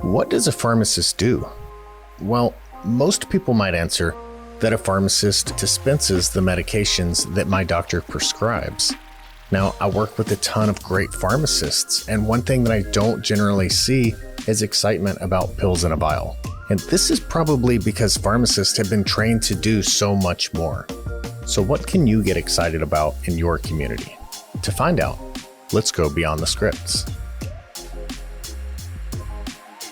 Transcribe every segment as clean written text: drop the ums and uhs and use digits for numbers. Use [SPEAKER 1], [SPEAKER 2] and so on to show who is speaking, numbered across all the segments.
[SPEAKER 1] What does a pharmacist do? Well, most people might answer that a pharmacist dispenses the medications that my doctor prescribes. Now, I work with a ton of great pharmacists, and one thing that I don't generally see is excitement about pills in a vial. And this is probably because pharmacists have been trained to do so much more. So what can you get excited about in your community? To find out, let's go beyond the scripts.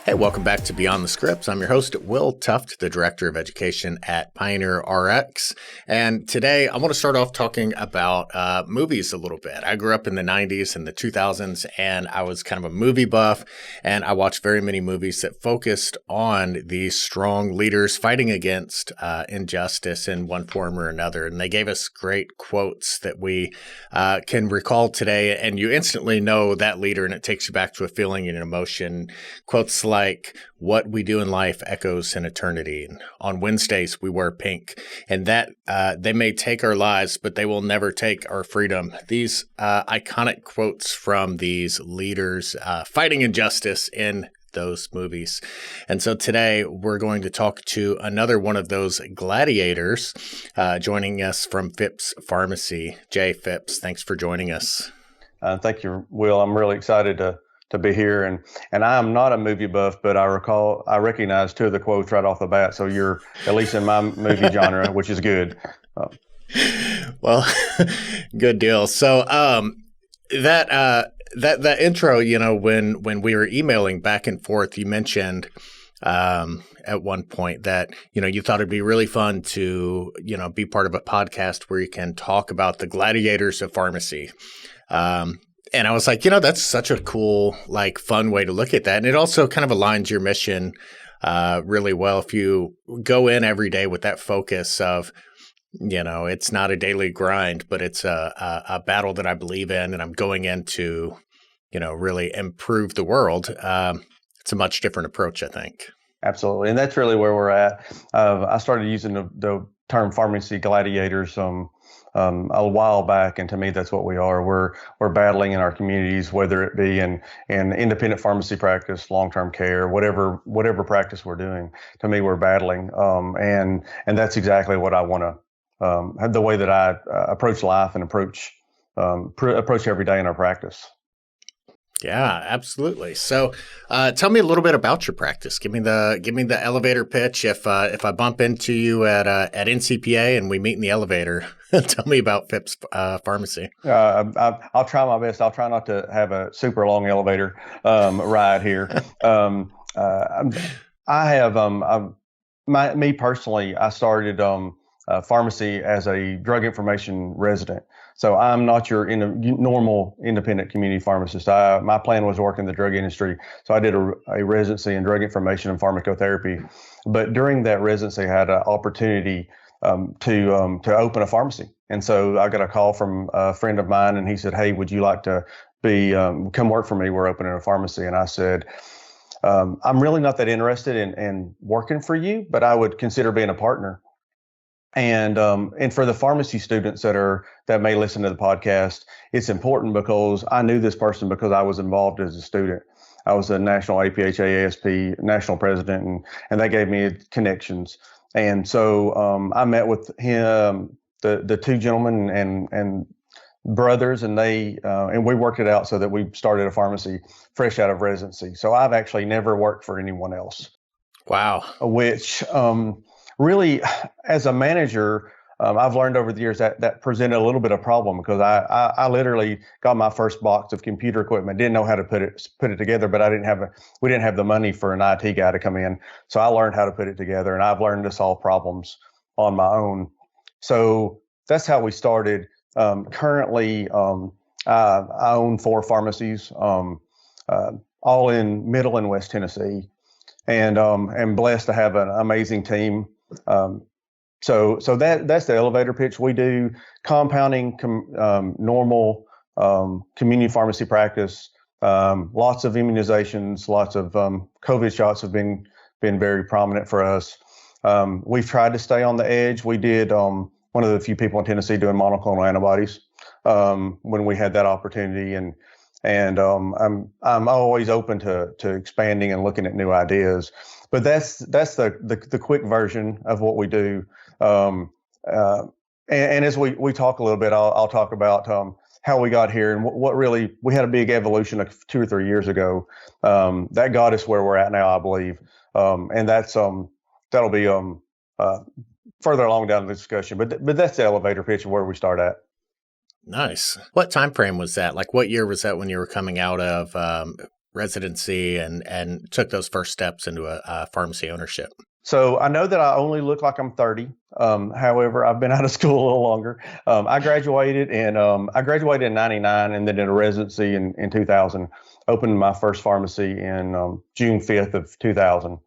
[SPEAKER 1] Hey, welcome back to Beyond the Scripts. I'm your host, Will Tuft, the Director of Education at PioneerRx. And today I want to start off talking about movies a little bit. I grew up in the 90s and the 2000s, and I was kind of a movie buff, and I watched very many movies that focused on these strong leaders fighting against injustice in one form or another. And they gave us great quotes that we can recall today, and you instantly know that leader, and it takes you back to a feeling and an emotion. Quotes like, "What we do in life echoes in eternity. And on Wednesdays, we wear pink." And that they may take our lives, but they will never take our freedom. These iconic quotes from these leaders fighting injustice in those movies. And so today we're going to talk to another one of those gladiators, joining us from Phipps Pharmacy. Jay Phipps, thanks for joining us.
[SPEAKER 2] Thank you, Will. I'm really excited to be here, and I am not a movie buff, but I recognize two of the quotes right off the bat. So you're at least in my movie genre, which is good.
[SPEAKER 1] Well, good deal. So that intro, when we were emailing back and forth, you mentioned at one point that you thought it'd be really fun to be part of a podcast where you can talk about the Gladiators of Pharmacy. And I was like, that's such a cool, fun way to look at that. And it also kind of aligns your mission really well if you go in every day with that focus of, it's not a daily grind, but it's a battle that I believe in, and I'm going in to, really improve the world. It's a much different approach, I think.
[SPEAKER 2] Absolutely. And that's really where we're at. I started using the term pharmacy gladiators a while back, and to me, that's what we are. We're battling in our communities, whether it be in independent pharmacy practice, long-term care, whatever practice we're doing. To me, we're battling, and that's exactly what I want to the way that I approach life and approach every day in our practice.
[SPEAKER 1] Yeah, absolutely. So, tell me a little bit about your practice. Give me the elevator pitch. If I bump into you at NCPA and we meet in the elevator, tell me about Phipps Pharmacy.
[SPEAKER 2] I'll try my best. I'll try not to have a super long elevator ride here. I have me personally. I started pharmacy as a drug information resident. So I'm not your normal independent community pharmacist. My plan was to work in the drug industry. So I did a residency in drug information and pharmacotherapy. But during that residency, I had an opportunity to open a pharmacy. And so I got a call from a friend of mine, and he said, "Hey, would you like to come work for me? We're opening a pharmacy." And I said, "I'm really not that interested in working for you, but I would consider being a partner." And for the pharmacy students that may listen to the podcast, it's important because I knew this person because I was involved as a student. I was a national APHA ASP national president, and they gave me connections. And so I met with him, the two gentlemen and brothers, and we worked it out so that we started a pharmacy fresh out of residency. So I've actually never worked for anyone else.
[SPEAKER 1] Wow.
[SPEAKER 2] Which really, as a manager, I've learned over the years that presented a little bit of problem because I literally got my first box of computer equipment, didn't know how to put it together, but we didn't have the money for an IT guy to come in. So I learned how to put it together, and I've learned to solve problems on my own. So that's how we started. Currently, I own 4 pharmacies, all in Middle and West Tennessee, and am blessed to have an amazing team. So that's the elevator pitch. We do compounding, normal community pharmacy practice, lots of immunizations, lots of COVID shots have been very prominent for us. We've tried to stay on the edge. We did one of the few people in Tennessee doing monoclonal antibodies when we had that opportunity, and and I'm always open to expanding and looking at new ideas. But that's the quick version of what we do. Um, uh, and as we talk a little bit, I'll talk about how we got here and what really we had a big evolution of 2 or 3 years ago that got us where we're at now, I believe. And that'll be further along down the discussion. But that's the elevator pitch of where we start at.
[SPEAKER 1] Nice. What time frame was that? Like, what year was that when you were coming out of residency and took those first steps into a pharmacy ownership?
[SPEAKER 2] So I know that I only look like I'm 30. However, I've been out of school a little longer. I graduated in '99 and then did a residency in 2000. Opened my first pharmacy in June 5th of 2000.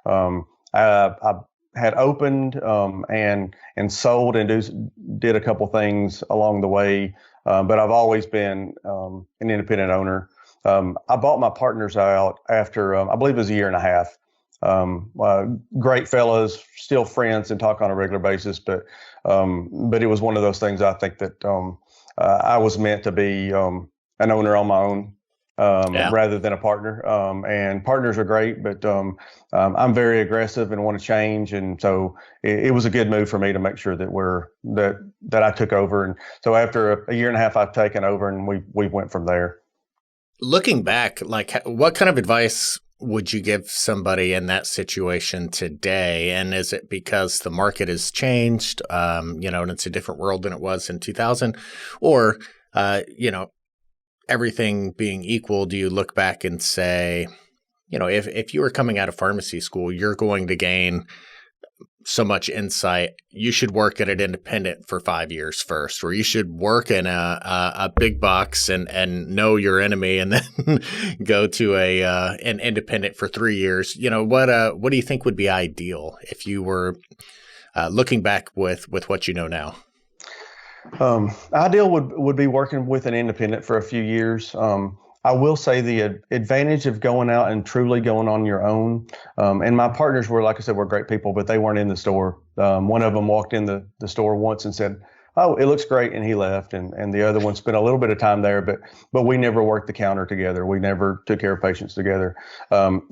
[SPEAKER 2] I had opened and sold and did a couple things along the way, but I've always been an independent owner. I bought my partners out after I believe it was a year and a half. Great fellas, still friends and talk on a regular basis, but it was one of those things I think that I was meant to be an owner on my own rather than a partner. And partners are great, but I'm very aggressive and want to change, and so it was a good move for me to make sure that I took over. And so after a year and a half, I've taken over, and we went from there.
[SPEAKER 1] Looking back, like, what kind of advice would you give somebody in that situation today? And is it because the market has changed, and it's a different world than it was in 2000? Or, everything being equal, do you look back and say, if you were coming out of pharmacy school, you're going to gain so much insight. You should work at an independent for 5 years first, or you should work in a big box and know your enemy, and then go to an independent for 3 years. What do you think would be ideal if you were looking back with what you know now?
[SPEAKER 2] Ideal would be working with an independent for a few years. I will say the advantage of going out and truly going on your own. And my partners were, like I said, were great people, but they weren't in the store. One of them walked in the store once and said, "Oh, it looks great," and he left. And the other one spent a little bit of time there, but we never worked the counter together. We never took care of patients together.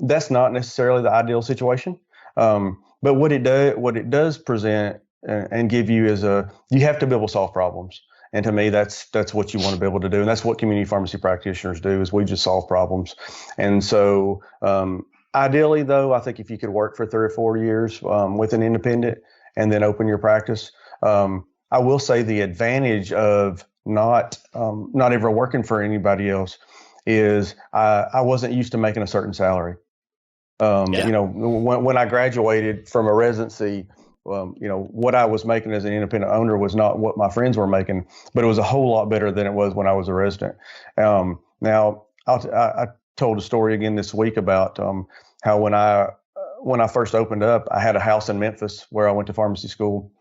[SPEAKER 2] That's not necessarily the ideal situation. But what it does present and give you is you have to be able to solve problems. And to me, that's what you want to be able to do. And that's what community pharmacy practitioners do, is we just solve problems. And so ideally, though, I think if you could work for 3 or 4 years with an independent and then open your practice, I will say the advantage of not ever working for anybody else is I wasn't used to making a certain salary. When I graduated from a residency, what I was making as an independent owner was not what my friends were making, but it was a whole lot better than it was when I was a resident. Now, I told a story again this week about how when I first opened up, I had a house in Memphis where I went to pharmacy school,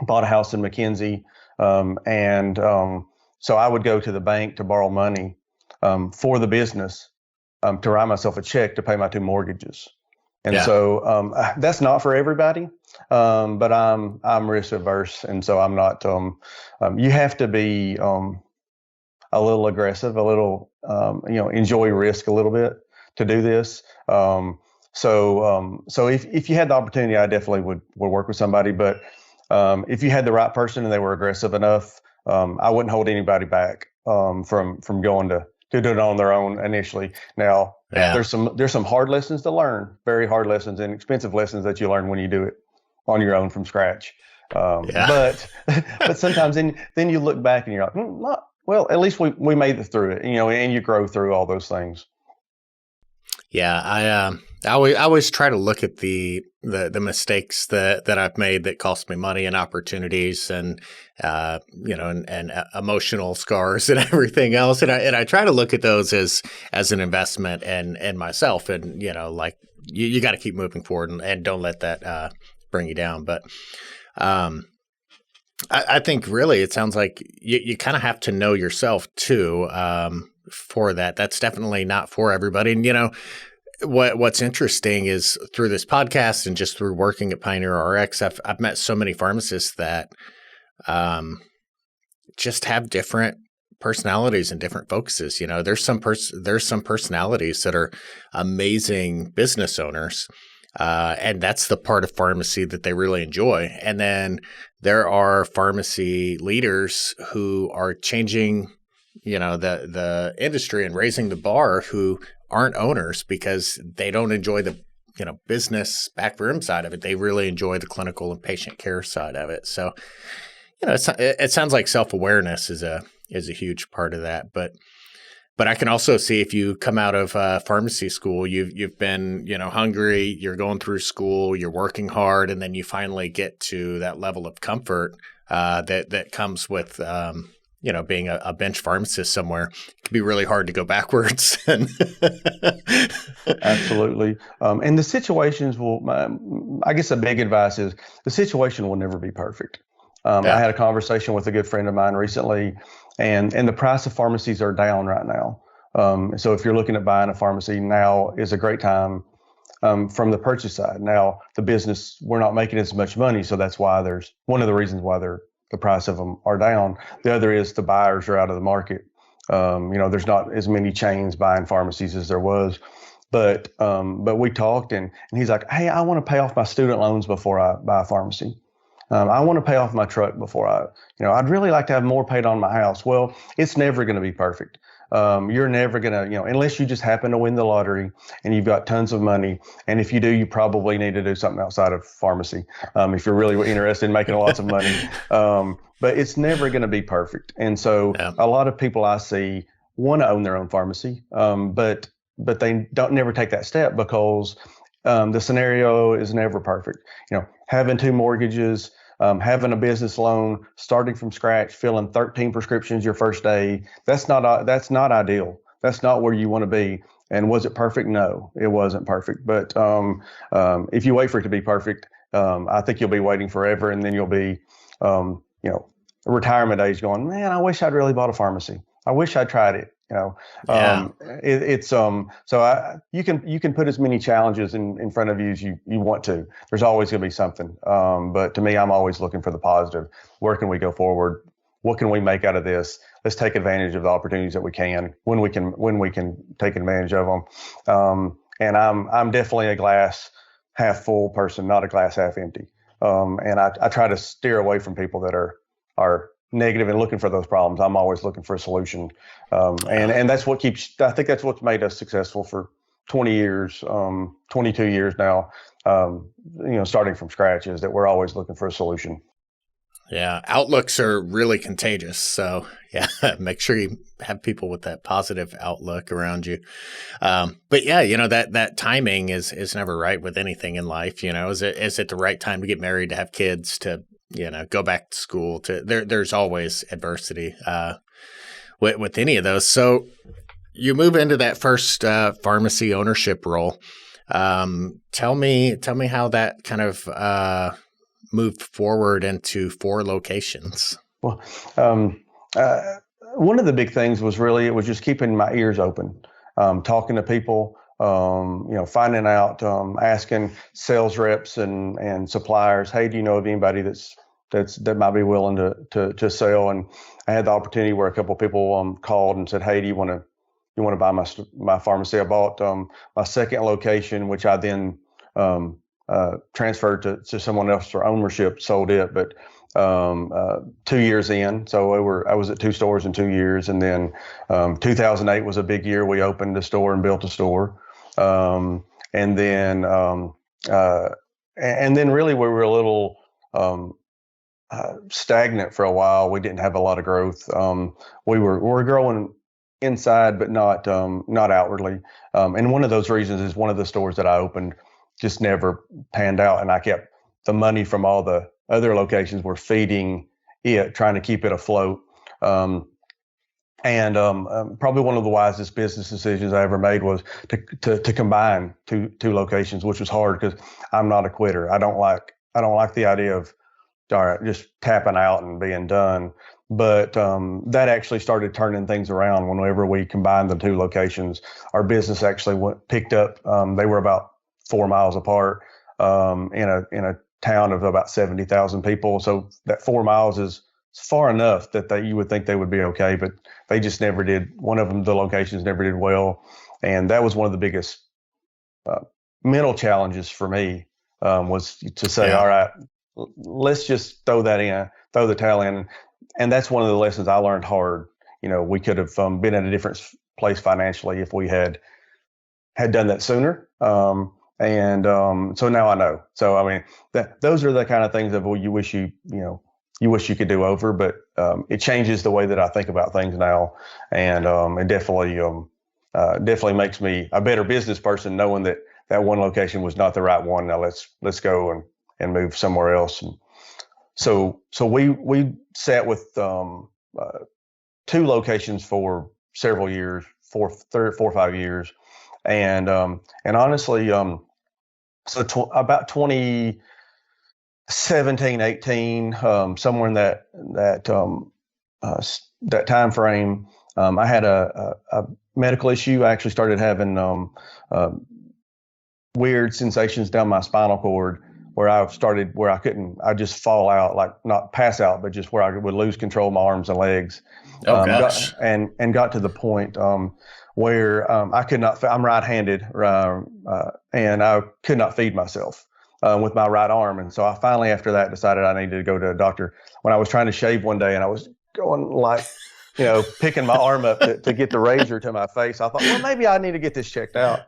[SPEAKER 2] bought a house in McKenzie, and so I would go to the bank to borrow money for the business to write myself a check to pay my 2 mortgages. And so that's not for everybody, but I'm risk averse, and so I'm not. You have to be a little aggressive, a little enjoy risk a little bit to do this. So if you had the opportunity, I definitely would work with somebody. But if you had the right person and they were aggressive enough, I wouldn't hold anybody back from going to do it on their own initially. Now, there's some hard lessons to learn, very hard lessons and expensive lessons that you learn when you do it on your own from scratch. But sometimes then you look back and you're like, well, at least we made it through it, and you grow through all those things.
[SPEAKER 1] Yeah, I always try to look at the mistakes that I've made that cost me money and opportunities, and and emotional scars and everything else, and I try to look at those as an investment in myself, and like you got to keep moving forward and don't let that bring you down. But I think really it sounds like you kind of have to know yourself too. For that. That's definitely not for everybody. And what's interesting is through this podcast and just through working at PioneerRx, I've met so many pharmacists that just have different personalities and different focuses. There's some personalities that are amazing business owners, and that's the part of pharmacy that they really enjoy. And then there are pharmacy leaders who are changing, the industry and raising the bar, who aren't owners because they don't enjoy the business backroom side of it. They really enjoy the clinical and patient care side of it. So, it sounds like self-awareness is a huge part of that. But I can also see, if you come out of pharmacy school, you've been, hungry, you're going through school, you're working hard, and then you finally get to that level of comfort that comes with being a bench pharmacist somewhere. It can be really hard to go backwards.
[SPEAKER 2] Absolutely. And the situations I guess a big advice is the situation will never be perfect. I had a conversation with a good friend of mine recently, and the price of pharmacies are down right now. So if you're looking at buying a pharmacy, now is a great time from the purchase side. Now, the business, we're not making as much money, so that's why there's one of the reasons why the price of them are down. The other is the buyers are out of the market. There's not as many chains buying pharmacies as there was. But we talked, and he's like, hey, I want to pay off my student loans before I buy a pharmacy. I want to pay off my truck before I'd really like to have more paid on my house. Well, it's never going to be perfect. You're never going to, unless you just happen to win the lottery and you've got tons of money. And if you do, you probably need to do something outside of pharmacy if you're really interested in making lots of money. But it's never going to be perfect. And so a lot of people I see want to own their own pharmacy, but they never take that step because the scenario is never perfect. Having 2 mortgages, having a business loan, starting from scratch, filling 13 prescriptions your first day. That's not ideal. That's not where you want to be. And was it perfect? No, it wasn't perfect. But if you wait for it to be perfect, I think you'll be waiting forever, and then you'll be, retirement age going, man, I wish I'd really bought a pharmacy. I wish I'd tried it. You can put as many challenges in front of you as you want to. There's always going to be something. But to me, I'm always looking for the positive. Where can we go forward? What can we make out of this? Let's take advantage of the opportunities that we can when we can take advantage of them. And I'm definitely a glass half full person, not a glass half empty. And I try to steer away from people that are negative and looking for those problems. I'm always looking for a solution. And that's I think that's what's made us successful for 20 years, 22 years now, starting from scratch, is that we're always looking for a solution.
[SPEAKER 1] Yeah. Outlooks are really contagious. So make sure you have people with that positive outlook around you. But that timing is never right with anything in life. Is it the right time to get married, to have kids, to go back to school? There's always adversity with any of those. So you move into that first pharmacy ownership role. Tell me how that kind of moved forward into 4 locations.
[SPEAKER 2] Well, one of the big things was it was just keeping my ears open, talking to people. Finding out, asking sales reps and suppliers, hey, do you know of anybody that might be willing to sell? And I had the opportunity where a couple of people called and said, hey, do you want to buy my pharmacy? I bought my second location, which I then transferred to someone else for ownership, sold it, but 2 years in. So I was at 2 stores in 2 years. And then 2008 was a big year. We opened a store and built a store. And then really we were a little stagnant for a while. We didn't have a lot of growth. We were growing inside, but not outwardly. And one of those reasons is one of the stores that I opened just never panned out, and I kept the money from all the other locations were feeding it, trying to keep it afloat. And probably one of the wisest business decisions I ever made was to combine two locations, which was hard because I'm not a quitter. I don't like the idea of just tapping out and being done. But that actually started turning things around whenever we combined the 2 locations. Our business actually picked up. They were about 4 miles apart in a town of about 70,000 people. So that 4 miles is far enough that you would think they would be okay, but they just never did. One of them, the locations never did well. And that was one of the biggest mental challenges for me, was to say, all right, let's just throw the towel in. And that's one of the lessons I learned hard. We could have been in a different place financially if we had done that sooner. So now I know. So, I mean, those are the kind of things that you wish you could do over, but it changes the way that I think about things now. And it definitely makes me a better business person, knowing that one location was not the right one. Now let's go and move somewhere else. And so we sat with 2 locations for several years, 4 or 5 years. And honestly, about 2017, 18, somewhere in that time frame, I had a medical issue. I actually started having weird sensations down my spinal cord, where I just fall out, like not pass out, but just where I would lose control of my arms and legs.
[SPEAKER 1] Oh gosh.
[SPEAKER 2] And got to the point where I could not. I'm right-handed, and I could not feed myself with my right arm. And so I finally, after that, decided I needed to go to a doctor. When I was trying to shave one day, and I was going like, picking my arm up to get the razor to my face, I thought, well, maybe I need to get this checked out.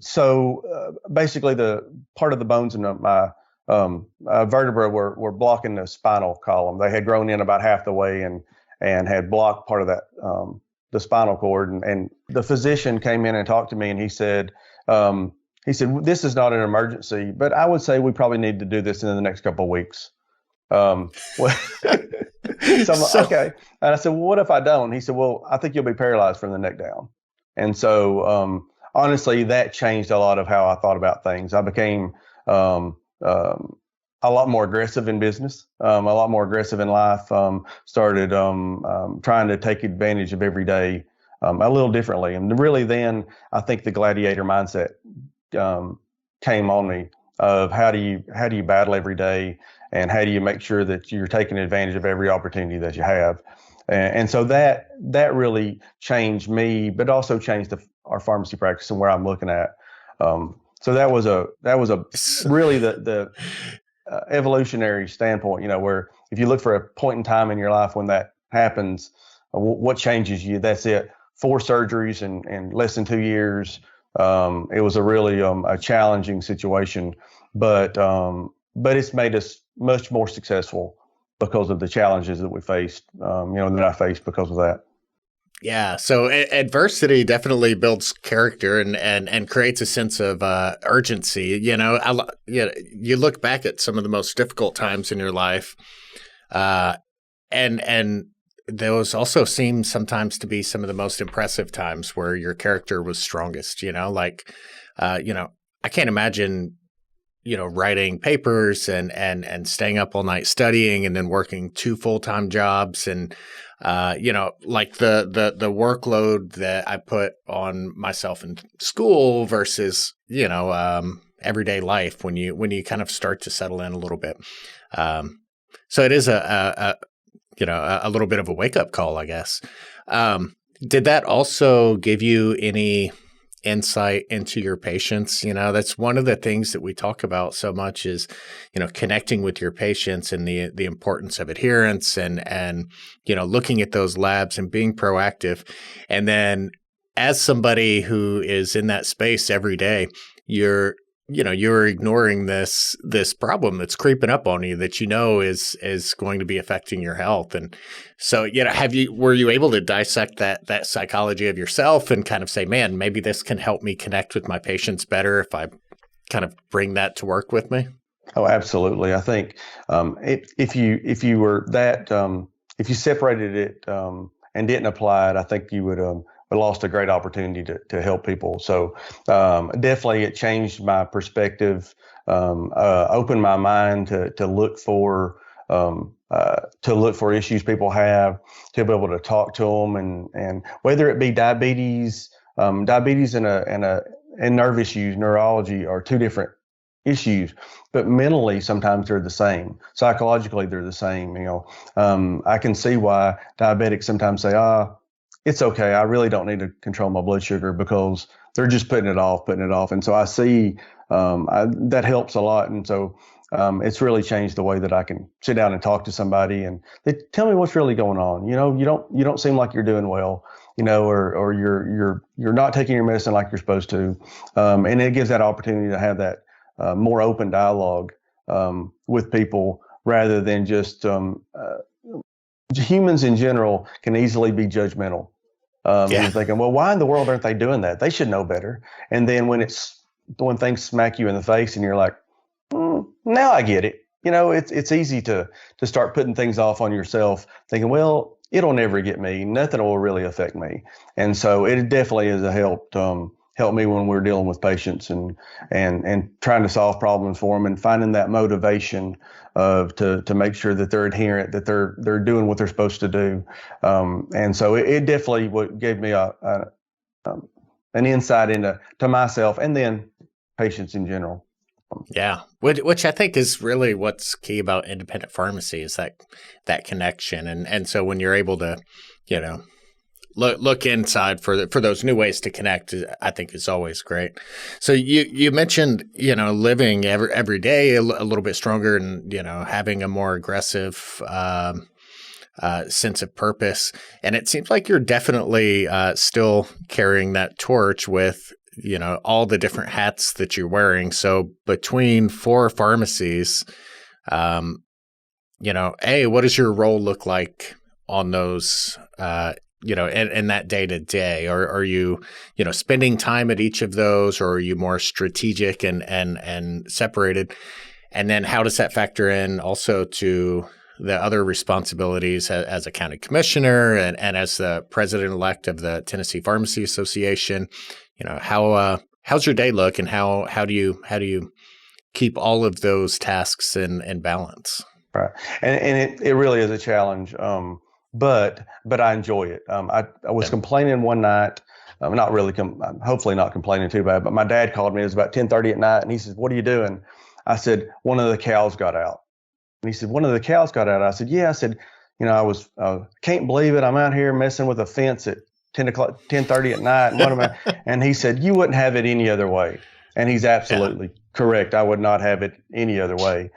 [SPEAKER 2] So basically, the part of the bones in my vertebra were blocking the spinal column. They had grown in about half the way and had blocked part of that, the spinal cord. And the physician came in and talked to me, and he said, this is not an emergency, but I would say we probably need to do this in the next couple of weeks. So I'm like, okay. And I said, well, what if I don't? He said, well, I think you'll be paralyzed from the neck down. And so, honestly, that changed a lot of how I thought about things. I became a lot more aggressive in business, a lot more aggressive in life. Started trying to take advantage of every day a little differently. And really, then I think the gladiator mindset came on me of how do you battle every day, and how do you make sure that you're taking advantage of every opportunity that you have. And so that really changed me, but also changed our pharmacy practice and where I'm looking at. So that was a really the evolutionary standpoint, where if you look for a point in time in your life when that happens, what changes you? That's it. 4 surgeries in less than 2 years. It was a really a challenging situation, but it's made us much more successful because of the challenges that we faced, that I faced because of that.
[SPEAKER 1] Yeah. So adversity definitely builds character and creates a sense of urgency. You look back at some of the most difficult times in your life, and those also seem sometimes to be some of the most impressive times where your character was strongest. I can't imagine writing papers and staying up all night studying and then working 2 full-time jobs and, like the workload that I put on myself in school versus, everyday life when you kind of start to settle in a little bit. So it is a little bit of a wake-up call, I guess. Did that also give you any insight into your patients? That's one of the things that we talk about so much is, connecting with your patients and the importance of adherence and looking at those labs and being proactive. And then as somebody who is in that space every day, you're ignoring this problem that's creeping up on you that is going to be affecting your health. And so, were you able to dissect that psychology of yourself and kind of say, man, maybe this can help me connect with my patients better if I kind of bring that to work with me?
[SPEAKER 2] Oh, absolutely. I think if you were that, if you separated it and didn't apply it, I think you would lost a great opportunity to help people. So definitely it changed my perspective, opened my mind to look for issues people have, to be able to talk to them, and whether it be diabetes and nerve issues, neurology are 2 different issues, but mentally sometimes they're the same. Psychologically, they're the same. I can see why diabetics sometimes say, it's okay. I really don't need to control my blood sugar because they're just putting it off. And so I see that helps a lot. And so it's really changed the way that I can sit down and talk to somebody and they tell me what's really going on. You don't seem like you're doing well, or you're not taking your medicine like you're supposed to. And it gives that opportunity to have that more open dialogue with people rather than just humans in general can easily be judgmental. You're thinking, well, why in the world aren't they doing that? They should know better. And then when things smack you in the face and you're like, now I get it. It's easy to start putting things off on yourself, thinking, well, it'll never get me. Nothing will really affect me. And so it definitely has helped me when we're dealing with patients and trying to solve problems for them and finding that motivation to make sure that they're adherent, that they're doing what they're supposed to do. And so it definitely gave me an insight into myself and then patients in general.
[SPEAKER 1] Yeah, which I think is really what's key about independent pharmacy is that connection, and so when you're able to, look inside for those new ways to connect, I think is always great. So you mentioned living every day a little bit stronger and having a more aggressive sense of purpose, and it seems like you're definitely still carrying that torch with all the different hats that you're wearing. So between 4 pharmacies, what does your role look like on those, in that day to day? Or are you, spending time at each of those, or are you more strategic and separated? And then how does that factor in also to the other responsibilities as a county commissioner and as the president-elect of the Tennessee Pharmacy Association? How's your day look, and how do you keep all of those tasks in balance?
[SPEAKER 2] Right, and it really is a challenge, but I enjoy it. I was complaining one night, not really, hopefully not complaining too bad, but my dad called me. It was about 10:30 at night, and he said, "What are you doing?" I said, "One of the cows got out." And he said, "One of the cows got out?" I said, "Yeah." I said, can't believe it. I'm out here messing with a fence at 10:30 at night. And what am I? And he said, "You wouldn't have it any other way." And he's absolutely correct. I would not have it any other way.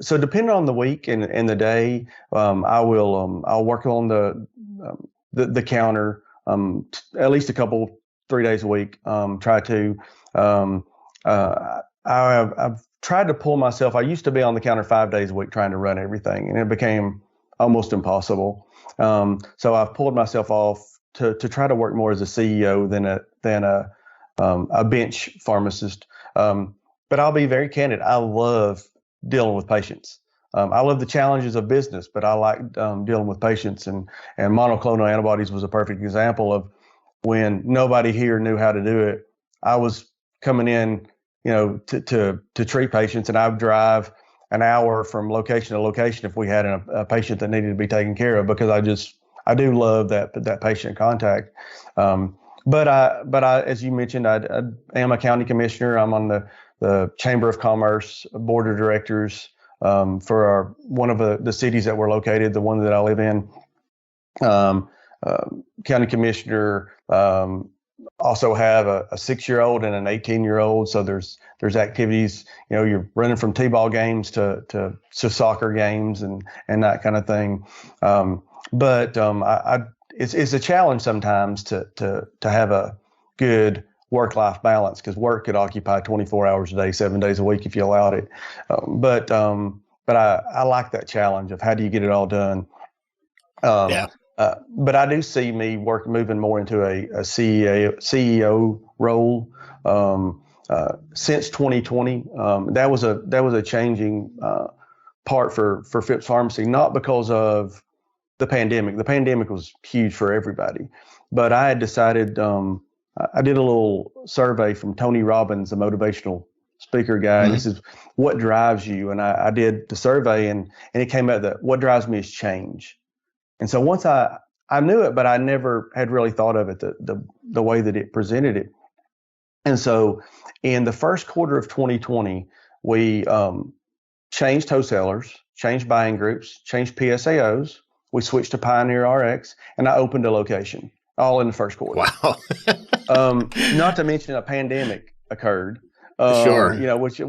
[SPEAKER 2] So depending on the week and the day, I'll work on the counter at least 3 days a week. Try to. I've tried to pull myself. I used to be on the counter 5 days a week trying to run everything, and it became almost impossible. So I've pulled myself off to try to work more as a CEO than a bench pharmacist. But I'll be very candid. I love dealing with patients. I love the challenges of business, but I like dealing with patients. And monoclonal antibodies was a perfect example of when nobody here knew how to do it. I was coming in, to treat patients, and I would drive an hour from location to location if we had a patient that needed to be taken care of, because I do love that patient contact. But I, as you mentioned, I am a county commissioner. I'm on the Chamber of Commerce board of directors for one of the cities that we're located, the one that I live in. County commissioner. Also have a 6-year-old and an 18-year-old. So there's activities, you're running from T-ball games to soccer games and that kind of thing. But it's a challenge sometimes to have a good work-life balance, because work could occupy 24 hours a day, 7 days a week if you allowed it. But I like that challenge of how do you get it all done. But I do see me moving more into a CEO role since 2020. That was a changing part for Phipps Pharmacy, not because of the pandemic. The pandemic was huge for everybody, but I had decided. I did a little survey from Tony Robbins, a motivational speaker guy, and this is what drives you. And I did the survey, and it came out that what drives me is change. And so once I knew it, but I never had really thought of it the way that it presented it. And so in the first quarter of 2020, we changed wholesalers, changed buying groups, changed PSAOs. We switched to PioneerRx, and I opened a location all in the first quarter.
[SPEAKER 1] Wow.
[SPEAKER 2] Not to mention a pandemic occurred,
[SPEAKER 1] Sure.
[SPEAKER 2] which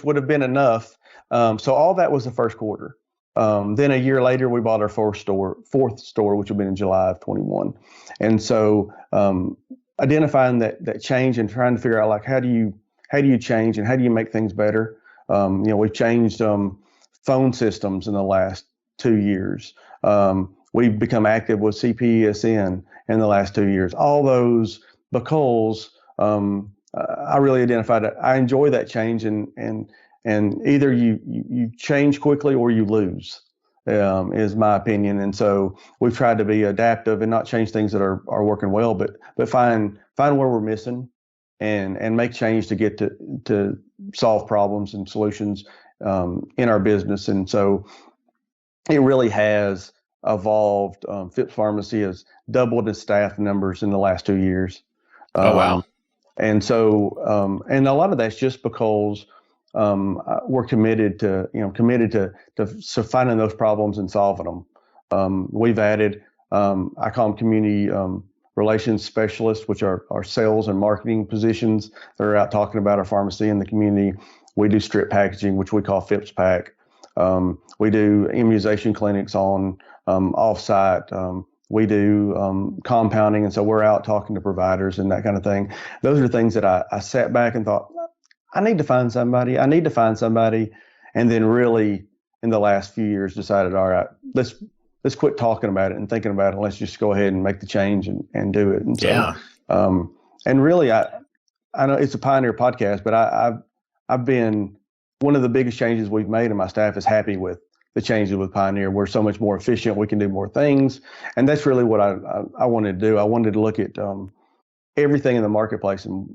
[SPEAKER 2] would have been enough. So all that was the first quarter. Then a year later, we bought our fourth store, which would have been in July of 21. And so identifying that change and trying to figure out, like, how do you change and how do you make things better? We've changed phone systems in the last 2 years. We've become active with CPESN in the last 2 years. All those because I really identified it. I enjoy that change, and either you change quickly or you lose, is my opinion. And so we've tried to be adaptive and not change things that are working well, but find where we're missing and make change to get to solve problems and solutions in our business. And so it really has evolved. Phipps Pharmacy has doubled its staff numbers in the last 2 years.
[SPEAKER 1] Oh, wow.
[SPEAKER 2] And so, and a lot of that's just because we're committed to finding those problems and solving them. We've added, I call them community relations specialists, which are sales and marketing positions that are out talking about our pharmacy in the community. We do strip packaging, which we call Phipps Pack. We do immunization clinics on offsite. We do compounding, and so we're out talking to providers and that kind of thing. Those are things that I sat back and thought, I need to find somebody, and then really in the last few years decided, all right, let's quit talking about it and thinking about it. Let's just go ahead and make the change and do it. And so,
[SPEAKER 1] Yeah.
[SPEAKER 2] And really, I know it's a Pioneer podcast, but I've been, one of the biggest changes we've made, and my staff is happy with the changes with Pioneer. We're so much more efficient. We can do more things. And that's really what I wanted to do. I wanted to look at everything in the marketplace and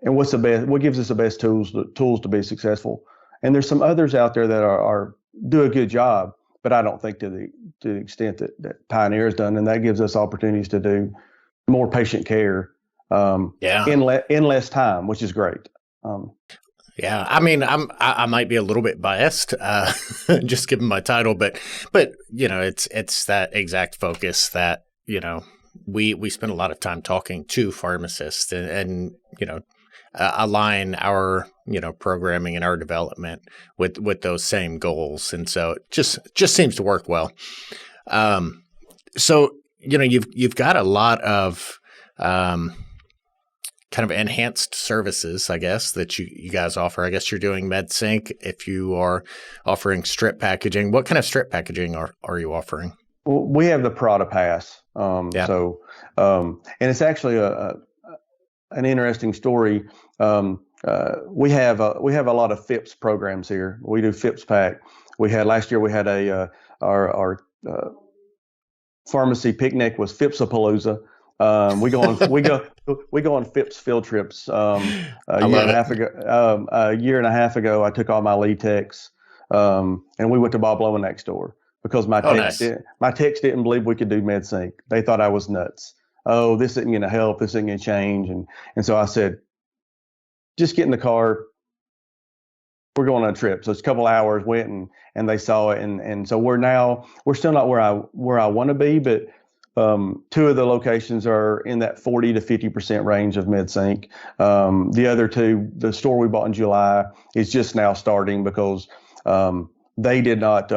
[SPEAKER 2] what's the best, what gives us the best tools to be successful. And there's some others out there that do a good job, but I don't think to the extent that Pioneer has done. And that gives us opportunities to do more patient care in less time, which is great.
[SPEAKER 1] Yeah, I mean, I might be a little bit biased, just given my title, but it's that exact focus that we spend a lot of time talking to pharmacists and align our programming and our development with those same goals, and so it just seems to work well. So you've got a lot of kind of enhanced services, I guess, that you guys offer. I guess you're doing MedSync if you are offering strip packaging. What kind of strip packaging are you offering?
[SPEAKER 2] Well, we have the Prada Pass. So, and it's actually an interesting story. We have a lot of Phipps programs here. We do Phipps Pack. Last year we had our pharmacy picnic was Phippsapalooza. We go on Phipps field trips. A year and a half ago, I took all my lead techs, and we went to Bob Lomanak's store because my techs didn't believe we could do MedSync. They thought I was nuts. Oh, this isn't going to help. This isn't going to change. And so I said, just get in the car. We're going on a trip. So it's a couple of hours, went and they saw it. And so we're still not where I want to be, but two of the locations are in that 40 to 50% range of MedSync. The other two, the store we bought in July, is just now starting because they did not,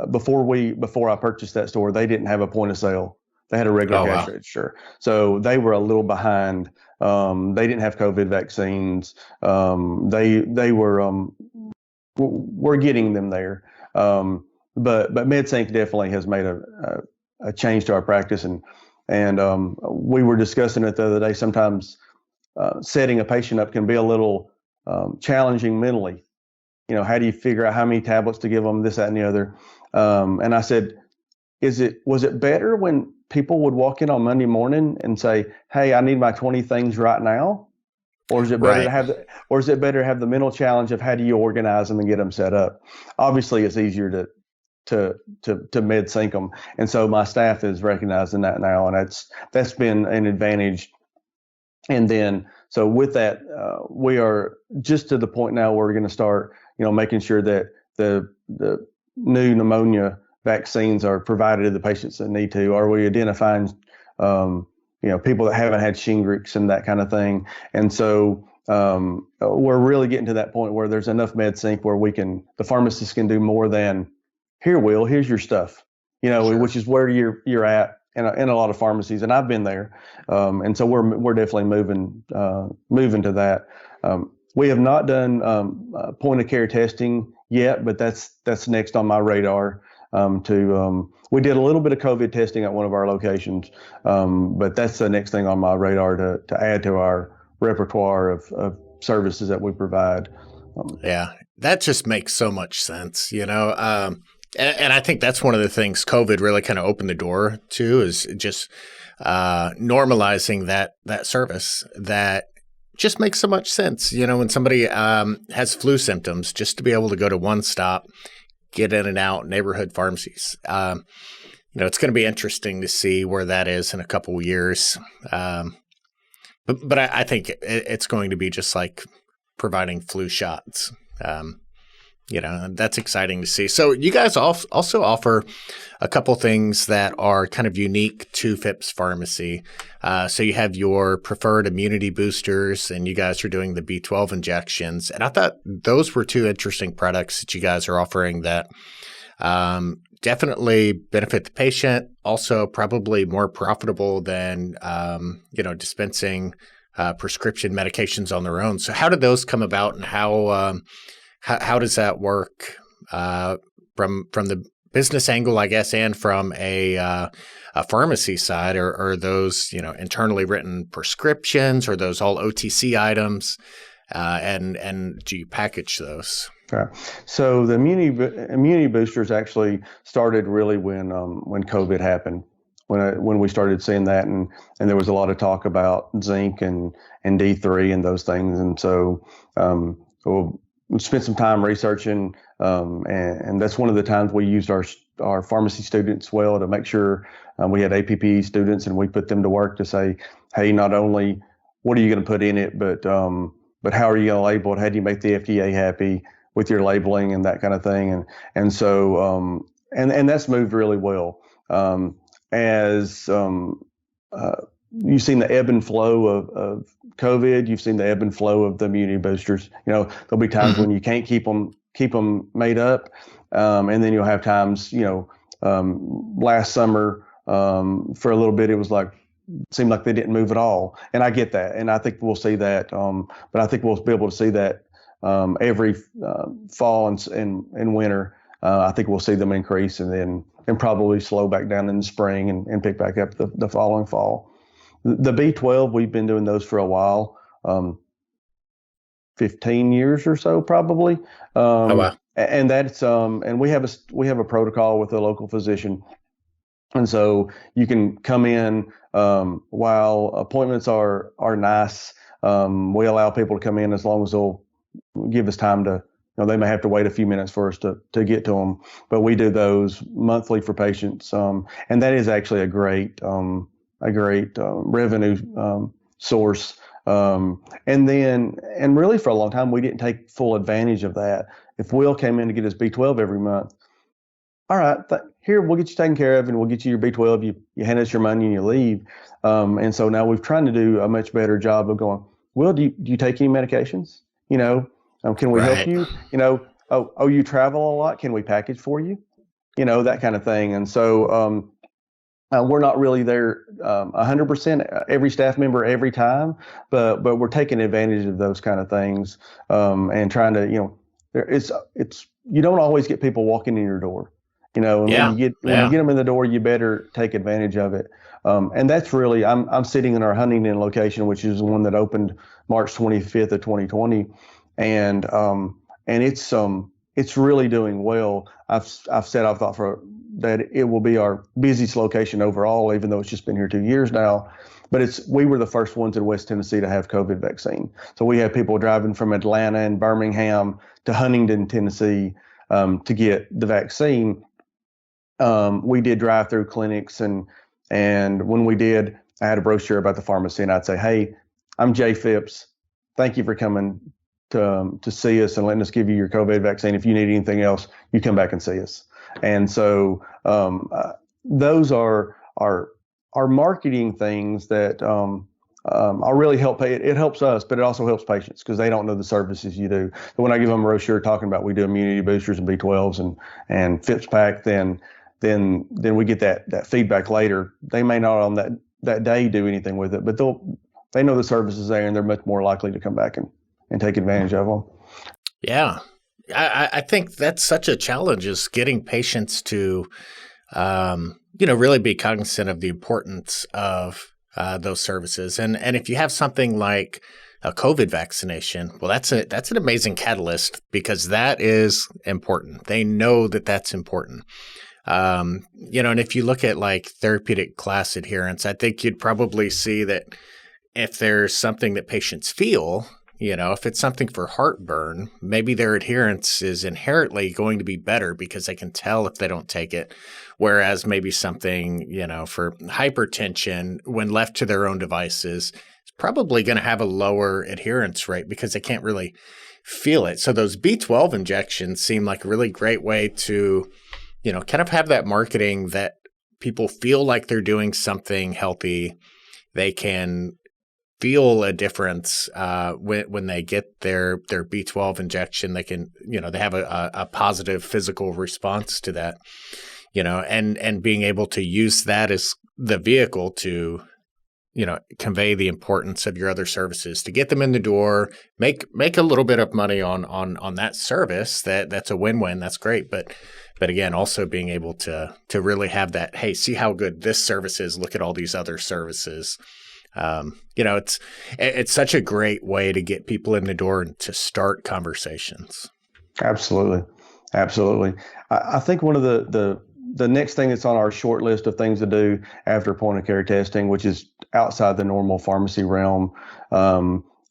[SPEAKER 2] before I purchased that store, they didn't have a point of sale. They had a regular cash register. So they were a little behind. They didn't have COVID vaccines. They were, we're getting them there. But MedSync definitely has made a change to our practice. And we were discussing it the other day. Sometimes setting a patient up can be a little challenging mentally. How do you figure out how many tablets to give them, this, that, and the other? And I said, was it better when people would walk in on Monday morning and say, hey, I need my 20 things right now? Or is it better to have the mental challenge of how do you organize them and get them set up? Obviously, it's easier to MedSync them. And so my staff is recognizing that now. And that's been an advantage And then, so with that, we are just to the point now where we're going to start, making sure that the new pneumonia vaccines are provided to the patients that need to. Are we identifying, people that haven't had Shingrix and that kind of thing? And so we're really getting to that point where there's enough MedSync where the pharmacist can do more than, here, Will, here's your stuff,
[SPEAKER 1] Sure.
[SPEAKER 2] which is where you're at in a lot of pharmacies, and I've been there. And so we're definitely moving to that. We have not done point of care testing yet, but that's next on my radar. We did a little bit of COVID testing at one of our locations, but that's the next thing on my radar to add to our repertoire of services that we provide.
[SPEAKER 1] Yeah, that just makes so much sense, and I think that's one of the things COVID really kind of opened the door to, is just normalizing that service that just makes so much sense. When somebody has flu symptoms, just to be able to go to one stop, get in and out neighborhood pharmacies. It's going to be interesting to see where that is in a couple of years. But I think it's going to be just like providing flu shots. That's exciting to see. So you guys also offer a couple things that are kind of unique to Phipps Pharmacy. So you have your preferred immunity boosters, and you guys are doing the B12 injections. And I thought those were two interesting products that you guys are offering that definitely benefit the patient, also probably more profitable than, dispensing prescription medications on their own. So how did those come about, and how does that work from the business angle, I guess, and from a pharmacy side? Are those internally written prescriptions, or those all OTC items, and do you package those?
[SPEAKER 2] Okay. So the immunity boosters actually started really when COVID happened. When we started seeing that, and there was a lot of talk about zinc and D3 and those things, and so we'll spent some time researching, and that's one of the times we used our pharmacy students well to make sure we had APP students, and we put them to work to say, hey, not only what are you going to put in it, but how are you going to label it? How do you make the FDA happy with your labeling and that kind of thing? And so and that's moved really well. As you've seen the ebb and flow of COVID, you've seen the ebb and flow of the immunity boosters. There'll be times when you can't keep them made up, and then you'll have times. Last summer for a little bit, seemed like they didn't move at all, and I get that, and I think we'll see that. But I think we'll be able to see that every fall and winter. I think we'll see them increase, and probably slow back down in the spring and pick back up the following fall. The B12, we've been doing those for a while, 15 years or so probably.
[SPEAKER 1] Oh, wow.
[SPEAKER 2] And that's and we have a protocol with a local physician, and so you can come in while appointments are nice. We allow people to come in as long as they'll give us time to. They may have to wait a few minutes for us to get to them, but we do those monthly for patients, and that is actually a great revenue source. And really for a long time, we didn't take full advantage of that. If Will came in to get his B12 every month, all right, here, we'll get you taken care of, and we'll get you your B12. You hand us your money and you leave. And so now we've tried to do a much better job of going, Will, do you take any medications? Can we help you? You travel a lot. Can we package for you? That kind of thing. And so we're not really there 100% every staff member every time, but we're taking advantage of those kind of things and trying to, it's you don't always get people walking in your door, and when you get them in the door, you better take advantage of it. And that's really I'm sitting in our Huntington location, which is the one that opened March 25th of 2020. And it's really doing well. I've said I thought that it will be our busiest location overall, even though it's just been here 2 years now. But we were the first ones in West Tennessee to have COVID vaccine. So we had people driving from Atlanta and Birmingham to Huntington, Tennessee, to get the vaccine. We did drive-through clinics, and when we did, I had a brochure about the pharmacy, and I'd say, hey, I'm Jay Phipps. Thank you for coming to see us and letting us give you your COVID vaccine. If you need anything else, you come back and see us. And so those are marketing things that are really help. It helps us, but it also helps patients because they don't know the services you do. But when I give them a brochure talking about we do immunity boosters and B12s and Phipps pack, then we get that feedback later. They may not on that day do anything with it, but they know the services there, and they're much more likely to come back and take advantage of them.
[SPEAKER 1] Yeah. I think that's such a challenge, is getting patients to, really be cognizant of the importance of those services. And if you have something like a COVID vaccination, well, that's an amazing catalyst because that is important. They know that that's important. And if you look at like therapeutic class adherence, I think you'd probably see that if there's something that patients feel, if it's something for heartburn, maybe their adherence is inherently going to be better because they can tell if they don't take it. Whereas maybe something, for hypertension, when left to their own devices, is probably going to have a lower adherence rate because they can't really feel it. So those B12 injections seem like a really great way to, kind of have that marketing that people feel like they're doing something healthy. They can feel a difference when they get their B12 injection. They can, they have a positive physical response to that, and being able to use that as the vehicle to, convey the importance of your other services, to get them in the door, make a little bit of money on that service. That's a win-win. That's great. But again, also being able to really have that, hey, see how good this service is. Look at all these other services. It's such a great way to get people in the door and to start conversations.
[SPEAKER 2] Absolutely. I think one of the next thing that's on our short list of things to do after point of care testing, which is outside the normal pharmacy realm,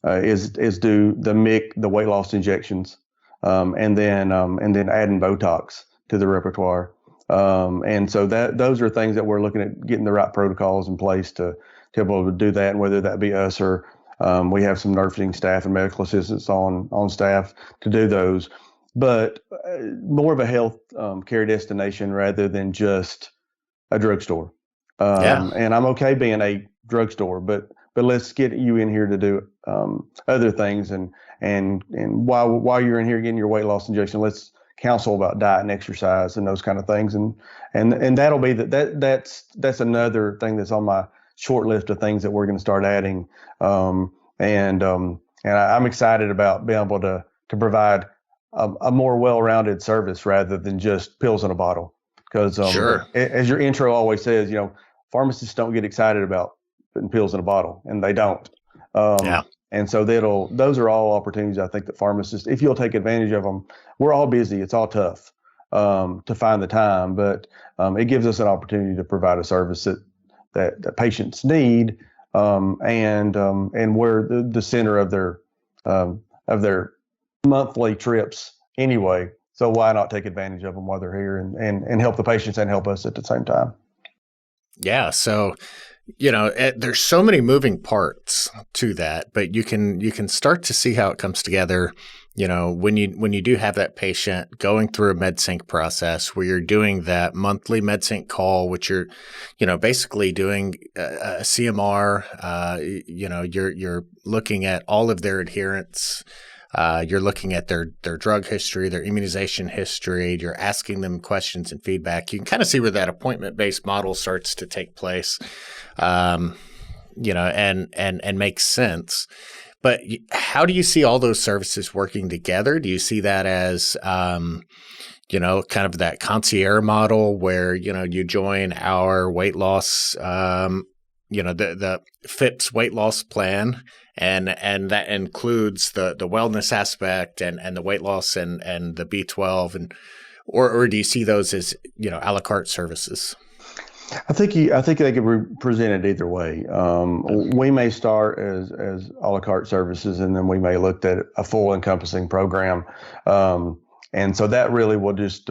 [SPEAKER 2] is do the weight loss injections, and then adding Botox to the repertoire. And so those are things that we're looking at getting the right protocols in place to be able to do that, and whether that be us or we have some nursing staff and medical assistants on staff to do those. But more of a health care destination rather than just a drugstore. And I'm okay being a drugstore, but let's get you in here to do other things. And while you're in here getting your weight loss injection, let's counsel about diet and exercise and those kind of things. And that'll be that's another thing that's on my short list of things that we're going to start adding. And I'm excited about being able to provide a more well-rounded service rather than just pills in a bottle. Because
[SPEAKER 1] Sure.
[SPEAKER 2] As your intro always says, pharmacists don't get excited about putting pills in a bottle, and they don't. And so those are all opportunities, I think, that pharmacists, if you'll take advantage of them, we're all busy. It's all tough to find the time, but it gives us an opportunity to provide a service that patients need, and we're the center of their monthly trips anyway. So why not take advantage of them while they're here and help the patients and help us at the same time?
[SPEAKER 1] Yeah. So, there's so many moving parts to that, but you can start to see how it comes together. When you do have that patient going through a MedSync process where you're doing that monthly MedSync call, which you're, basically doing a CMR, you're looking at all of their adherence. You're looking at their drug history, their immunization history. You're asking them questions and feedback. You can kind of see where that appointment-based model starts to take place, and makes sense. But how do you see all those services working together? Do you see that as, kind of that concierge model where, you join our weight loss, the Phipps weight loss plan, and that includes the wellness aspect and the weight loss and the B12, or do you see those as, a la carte services?
[SPEAKER 2] I think they could be presented either way. We may start as a la carte services, and then we may look at a full encompassing program. And so that really will just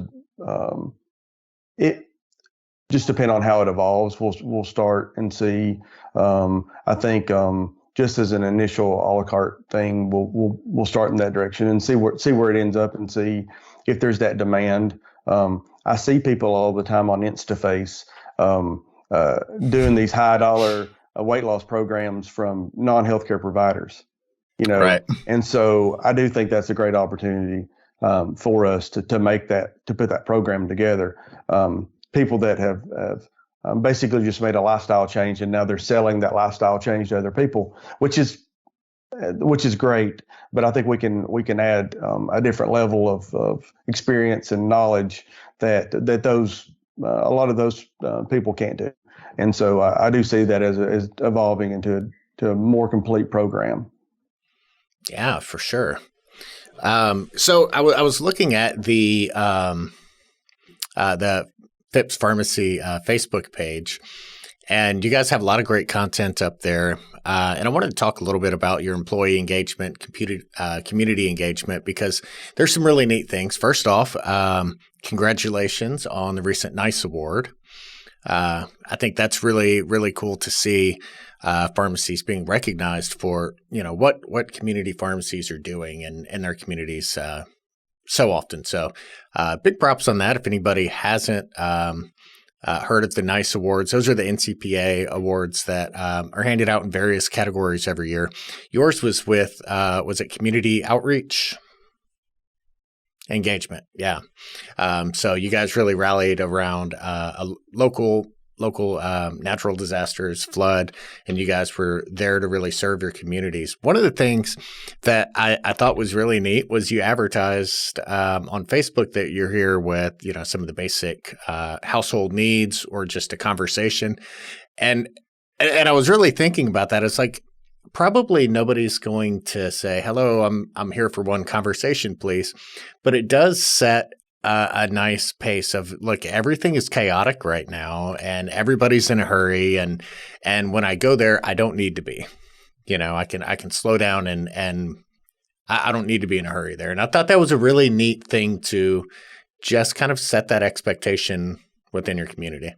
[SPEAKER 2] depend on how it evolves. We'll start and see. I think just as an initial a la carte thing, we'll start in that direction and see where it ends up and see if there's that demand. I see people all the time on InstaFace doing these high dollar weight loss programs from non-healthcare providers,
[SPEAKER 1] Right.
[SPEAKER 2] and so I do think that's a great opportunity for us to put that program together. People that have basically just made a lifestyle change, and now they're selling that lifestyle change to other people, which is great. But I think we can add a different level of experience and knowledge that those a lot of those people can't do. And so I do see that as evolving into a more complete program.
[SPEAKER 1] Yeah, for sure. So I was looking at the Phipps Pharmacy Facebook page, and you guys have a lot of great content up there. And I wanted to talk a little bit about your employee engagement, community engagement, because there's some really neat things. First off, congratulations on the recent NICE award. I think that's really, really cool to see pharmacies being recognized for, what community pharmacies are doing in their communities so often. So big props on that. If anybody hasn't heard of the NICE awards, those are the NCPA awards that are handed out in various categories every year. Yours was with, was it community outreach? Engagement, yeah. So you guys really rallied around a local natural disasters, flood, and you guys were there to really serve your communities. One of the things that I thought was really neat was you advertised on Facebook that you're here with, some of the basic household needs or just a conversation. And I was really thinking about that. It's like, probably nobody's going to say, hello, I'm here for one conversation, please. But it does set a nice pace of, look, everything is chaotic right now and everybody's in a hurry. And when I go there, I don't need to be, I can slow down and I don't need to be in a hurry there. And I thought that was a really neat thing to just kind of set that expectation within your community.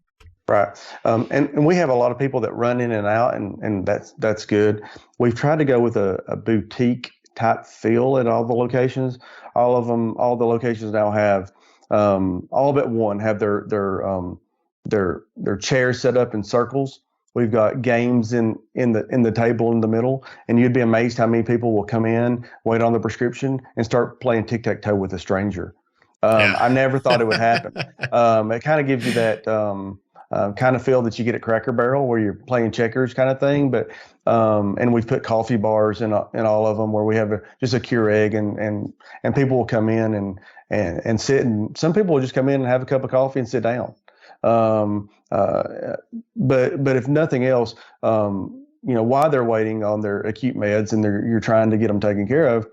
[SPEAKER 2] Right. And we have a lot of people that run in and out, and that's good. We've tried to go with a boutique type feel at all the locations. All the locations now have, all but one have their chairs set up in circles. We've got games in the table in the middle, and you'd be amazed how many people will come in, wait on the prescription, and start playing tic-tac-toe with a stranger. I never thought it would happen. It kind of gives you that kind of feel that you get at Cracker Barrel where you're playing checkers kind of thing. But and we've put coffee bars in all of them where we have just a Keurig and people will come in and sit, and some people will just come in and have a cup of coffee and sit down. But if nothing else, while they're waiting on their acute meds and you're trying to get them taken care of,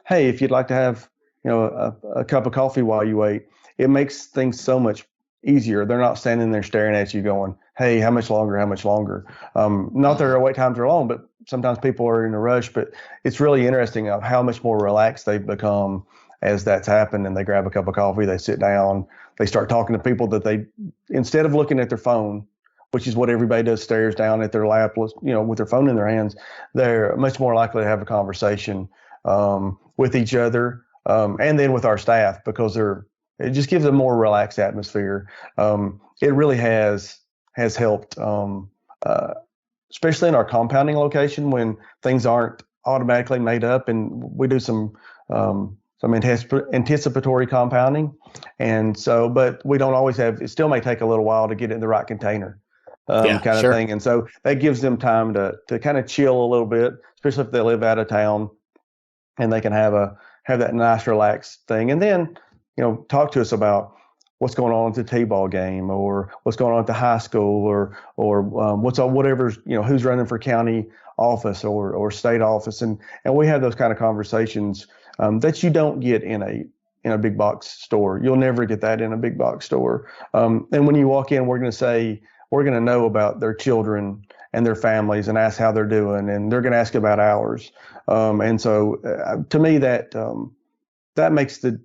[SPEAKER 2] hey, if you'd like to have a cup of coffee while you wait, it makes things so much easier. They're not standing there staring at you going, hey, how much longer? Not that our wait times are long, but sometimes people are in a rush. But it's really interesting of how much more relaxed they've become as that's happened, and they grab a cup of coffee, they sit down, they start talking to people that they, instead of looking at their phone, which is what everybody does, stares down at their lap, with their phone in their hands, they're much more likely to have a conversation with each other and then with our staff, because it just gives a more relaxed atmosphere. It really has helped, especially in our compounding location when things aren't automatically made up, and we do some anticipatory compounding. And so, but we don't always it still may take a little while to get it in the right container, kind of thing. And so that gives them time to kind of chill a little bit, especially if they live out of town, and they can have that nice relaxed thing. And then, talk to us about what's going on at the T-ball game, or what's going on at the high school, or what's on whatever's, who's running for county office or state office. And we have those kind of conversations that you don't get in a big box store. You'll never get that in a big box store. And when you walk in, we're going to know about their children and their families and ask how they're doing, and they're going to ask about ours. And so to me, that makes the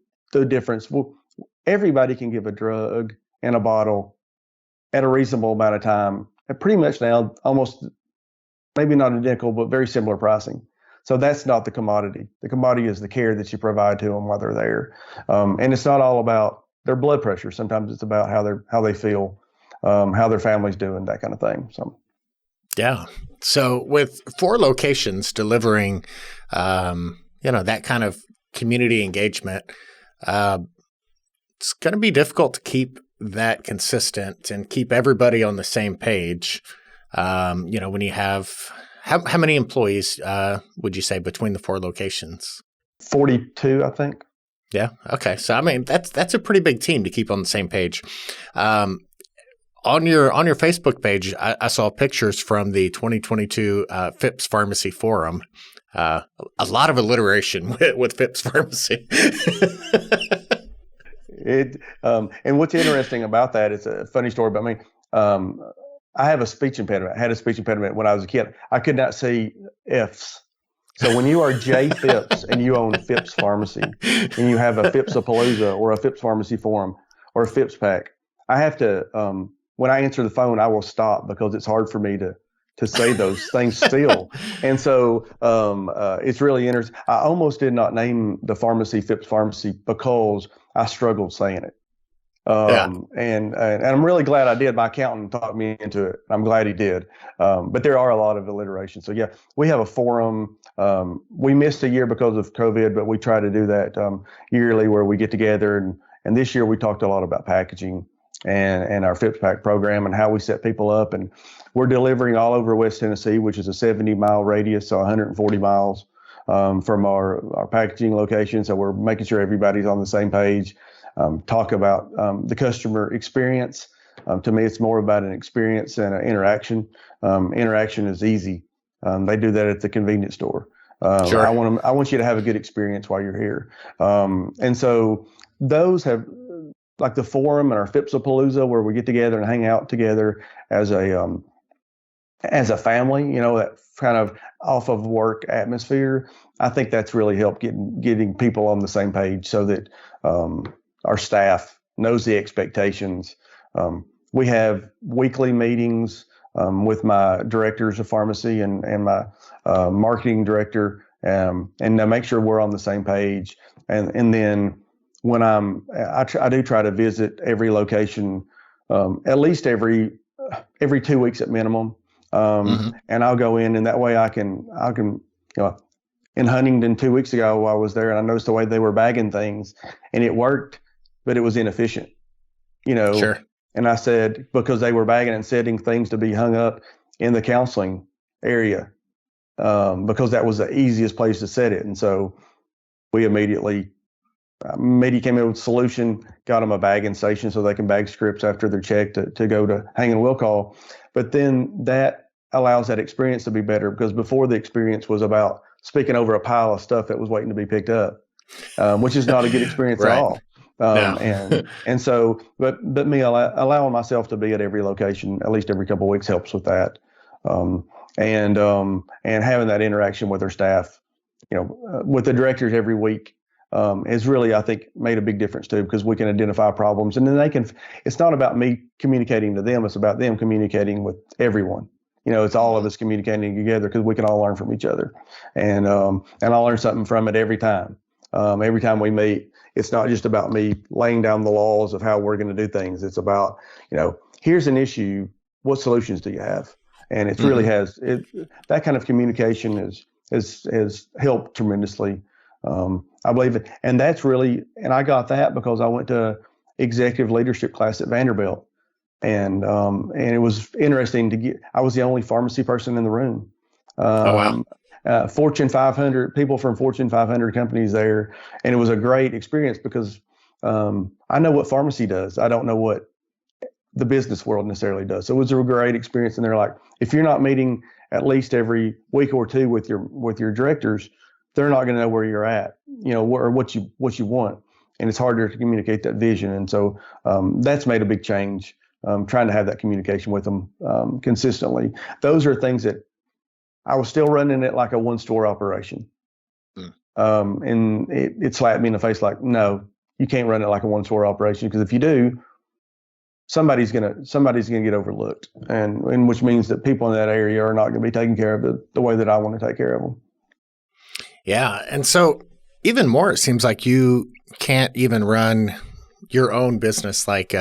[SPEAKER 2] difference. Well, everybody can give a drug and a bottle at a reasonable amount of time. And pretty much now, almost maybe not identical, but very similar pricing. So that's not the commodity. The commodity is the care that you provide to them while they're there. And it's not all about their blood pressure. Sometimes it's about how they feel, how their family's doing, that kind of thing. So,
[SPEAKER 1] yeah. So with 4 locations delivering, that kind of community engagement, it's going to be difficult to keep that consistent and keep everybody on the same page. When you have how many employees would you say between the 4 locations?
[SPEAKER 2] 42, I think.
[SPEAKER 1] Yeah. Okay. So I mean, that's a pretty big team to keep on the same page. On your Facebook page, I saw pictures from the 2022 Phipps Pharmacy Forum. A lot of alliteration with Phipps Pharmacy.
[SPEAKER 2] And what's interesting about that, it's a funny story about me. I have a speech impediment. I had a speech impediment when I was a kid. I could not say F's. So when you are J. Phipps and you own Phipps Pharmacy and you have a Phippsapalooza or a Phipps Pharmacy Forum or a Phipps Pack, I have to, when I answer the phone, I will stop because it's hard for me to say those things still. And so it's really interesting. I almost did not name the pharmacy Phipps Pharmacy because I struggled saying it. And I'm really glad I did. My accountant talked me into it. I'm glad he did. But there are a lot of alliterations. So yeah, we have a forum. We missed a year because of COVID, but we try to do that yearly where we get together. And this year we talked a lot about packaging and our Phipps Pack program and how we set people up. And we're delivering all over West Tennessee, which is a 70-mile radius, so 140 miles from our packaging location. So we're making sure everybody's on the same page. Talk about the customer experience. To me, it's more about an experience and an interaction. Interaction is easy. They do that at the convenience store.
[SPEAKER 1] Sure.
[SPEAKER 2] I want you to have a good experience while you're here. And so those have, like the forum and our Phippsapalooza, where we get together and hang out together as a family, that kind of off of work atmosphere. I think that's really helped getting people on the same page so that our staff knows the expectations. We have weekly meetings with my directors of pharmacy and my marketing director, and to make sure we're on the same page. And then when I do try to visit every location at least every 2 weeks at minimum, and I'll go in, and that way I can in Huntington 2 weeks ago I was there and I noticed the way they were bagging things, and it worked, but it was inefficient,
[SPEAKER 1] Sure.
[SPEAKER 2] And I said, because they were bagging and setting things to be hung up in the counseling area, because that was the easiest place to set it. And so we immediately came in with a solution, got them a bagging station so they can bag scripts after they're checked to go to hang and will call. But then that allows that experience to be better, because before the experience was about speaking over a pile of stuff that was waiting to be picked up, which is not a good experience
[SPEAKER 1] Right.
[SPEAKER 2] at all.
[SPEAKER 1] No.
[SPEAKER 2] And so, but me allowing myself to be at every location at least every couple of weeks helps with that. And having that interaction with our staff, with the directors every week, has really, I think, made a big difference too, because we can identify problems, and then it's not about me communicating to them, it's about them communicating with everyone. It's all of us communicating together, because we can all learn from each other, and I'll learn something from it every time. Every time we meet, it's not just about me laying down the laws of how we're going to do things. It's about, here's an issue. What solutions do you have? And it really has that kind of communication has helped tremendously. I believe it. And that's really, and I got that because I went to executive leadership class at Vanderbilt, and it was interesting I was the only pharmacy person in the room.
[SPEAKER 1] Oh, wow.
[SPEAKER 2] Fortune 500 people from Fortune 500 companies there. And it was a great experience because I know what pharmacy does. I don't know what the business world necessarily does. So it was a great experience. And they're like, if you're not meeting at least every week or two with your directors, they're not going to know where you're at, or what you want. And it's harder to communicate that vision. And so that's made a big change, trying to have that communication with them consistently. Those are things that I was still running it like a one-store operation. And it slapped me in the face like, no, you can't run it like a one-store operation, because if you do, somebody's gonna get overlooked, and which means that people in that area are not going to be taken care of the way that I want to take care of them.
[SPEAKER 1] Yeah. And so even more, it seems like you can't even run your own business like in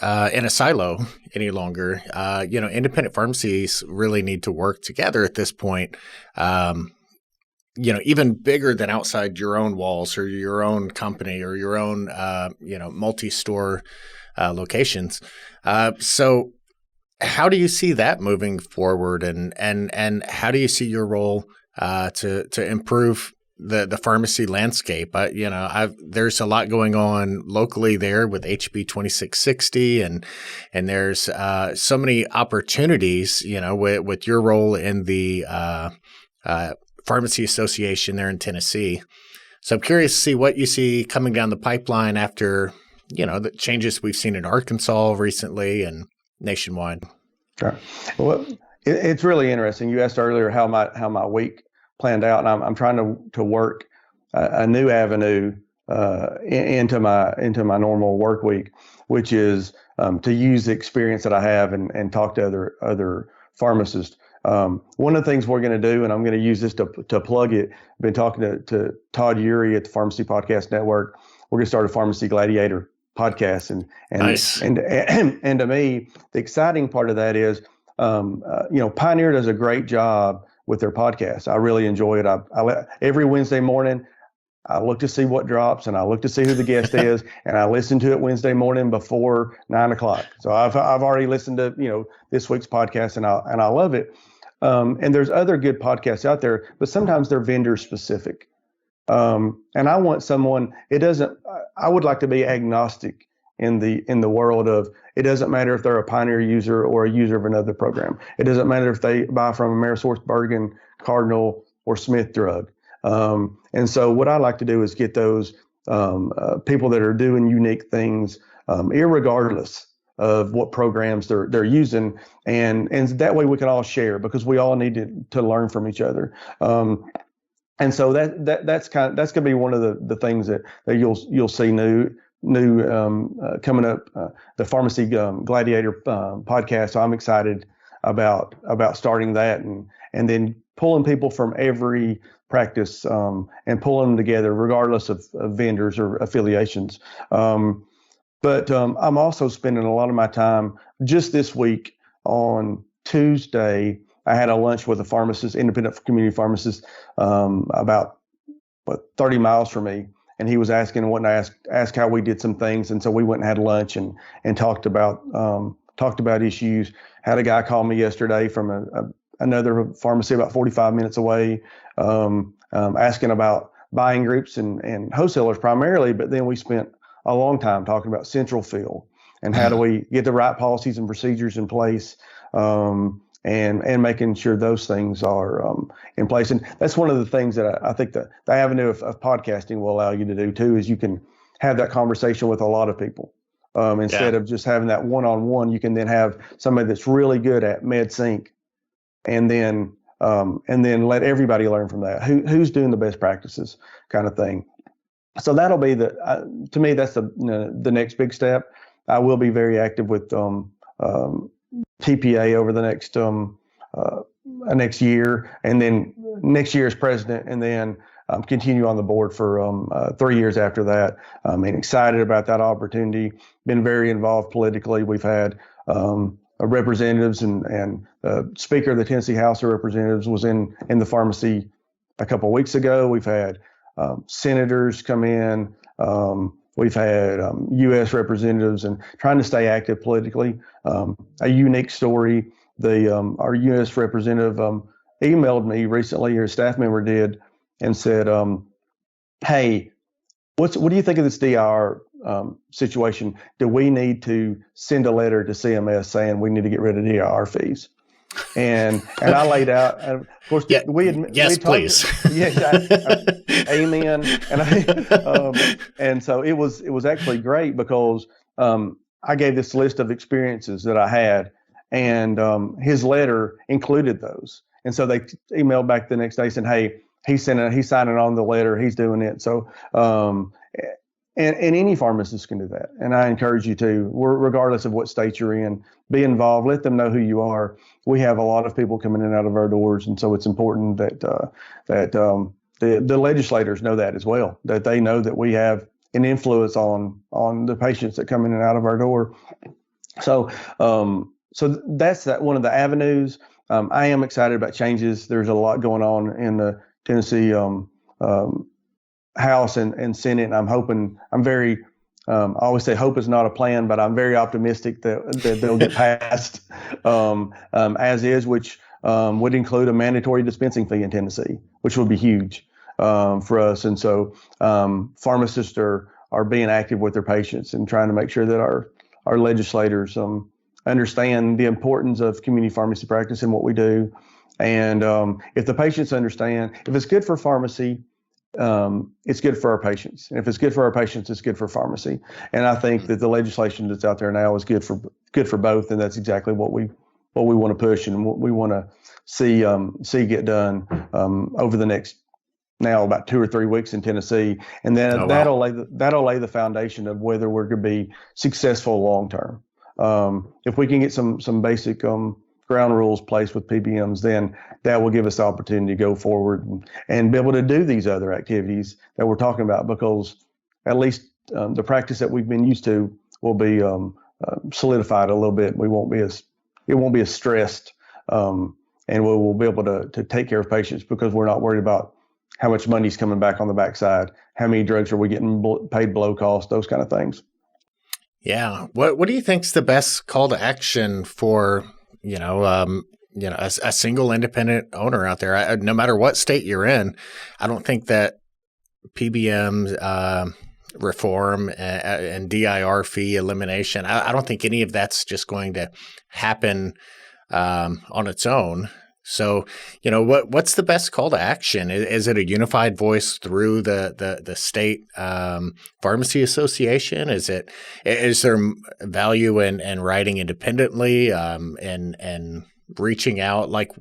[SPEAKER 1] a silo any longer. Independent pharmacies really need to work together at this point. Even bigger than outside your own walls or your own company or your own, multi-store locations. So how do you see that moving forward, and how do you see your role to improve the pharmacy landscape? There's a lot going on locally there with HB 2660, and there's so many opportunities, with your role in the Pharmacy Association there in Tennessee. So I'm curious to see what you see coming down the pipeline after, the changes we've seen in Arkansas recently and nationwide.
[SPEAKER 2] Sure. Well, it's really interesting. You asked earlier how my week planned out, and I'm trying to work a new avenue into my normal work week, which is to use the experience that I have and talk to other pharmacists. One of the things we're going to do, and I'm going to use this to plug it. I've been talking to Todd Urey at the Pharmacy Podcast Network. We're going to start a Pharmacy Gladiator podcast, and
[SPEAKER 1] nice.
[SPEAKER 2] and to me, the exciting part of that is, Pioneer does a great job with their podcast. I really enjoy it. Every Wednesday morning, I look to see what drops, and I look to see who the guest is, and I listen to it Wednesday morning before 9:00. So I've already listened to this week's podcast, and I love it. And there's other good podcasts out there, but sometimes they're vendor specific. And I want someone. I would like to be agnostic in the world of, it doesn't matter if they're a Pioneer user or a user of another program. It doesn't matter if they buy from AmerisourceBergen, Cardinal, or Smith Drug. And so what I like to do is get those people that are doing unique things, irregardless of what programs they're using, and that way we can all share, because we all need to learn from each other. And so that's going to be one of the things that you'll see new coming up, the Pharmacy Gladiator podcast. So I'm excited about starting that, and then pulling people from every practice and pulling them together, regardless of vendors or affiliations. But I'm also spending a lot of my time. Just this week on Tuesday, I had a lunch with a pharmacist, independent community pharmacist, about 30 miles from me. And he was asking, wanting to ask how we did some things. And so we went and had lunch and talked about issues. Had a guy call me yesterday from another pharmacy about 45 minutes away, asking about buying groups and wholesalers primarily. But then we spent a long time talking about central fill and how do we get the right policies and procedures in place, and making sure those things are in place. And that's one of the things that I think that the avenue of podcasting will allow you to do too, is you can have that conversation with a lot of people. Instead of just having that one-on-one, you can then have somebody that's really good at MedSync, and then let everybody learn from that. Who's doing the best practices, kind of thing. So that'll be to me, that's the next big step. I will be very active with TPA over the next year, and then next year as president, and then continue on the board for 3 years after that. I'm excited about that opportunity. Been very involved politically. We've had representatives and Speaker of the Tennessee House of Representatives was in the pharmacy a couple of weeks ago. We've had senators come in. We've had U.S. representatives, and trying to stay active politically. A unique story. Our U.S. representative emailed me recently, or a staff member did, and said, "Hey, what do you think of this DIR situation? Do we need to send a letter to CMS saying we need to get rid of DIR fees?" And I laid out, and of course,
[SPEAKER 1] yes, please.
[SPEAKER 2] Amen. And so it was actually great, because I gave this list of experiences that I had, and his letter included those. And so they emailed back the next day saying, "Hey, he's signing on the letter. He's doing it." So And any pharmacist can do that. And I encourage you to, regardless of what state you're in, be involved. Let them know who you are. We have a lot of people coming in and out of our doors, and so it's important that the legislators know that as well. That they know that we have an influence on the patients that come in and out of our door. So that's one of the avenues. I am excited about changes. There's a lot going on in the Tennessee House and Senate, and I always say hope is not a plan, but I'm very optimistic that they'll get passed as is, which would include a mandatory dispensing fee in Tennessee, which would be huge for us. And so pharmacists are being active with their patients and trying to make sure that our legislators understand the importance of community pharmacy practice and what we do. And if the patients understand, if it's good for pharmacy, it's good for our patients. And if it's good for our patients, it's good for pharmacy. And I think that the legislation that's out there now is good for both. And that's exactly what we want to push and what we want to see get done over the next now about 2 or 3 weeks in Tennessee. And then that'll lay the foundation of whether we're going to be successful long term. If we can get some basic ground rules placed with PBMs, then that will give us the opportunity to go forward and be able to do these other activities that we're talking about, because at least the practice that we've been used to will be solidified a little bit. It won't be as stressed, and we'll be able to take care of patients because we're not worried about how much money's coming back on the backside, how many drugs are we getting paid below cost, those kind of things.
[SPEAKER 1] Yeah. What do you think's the best call to action for a single independent owner out there? No matter what state you're in, I don't think that PBM reform and DIR fee elimination, I don't think any of that's just going to happen on its own. So, what's the best call to action? Is it a unified voice through the state pharmacy association? Is there value in writing independently and reaching out? Like,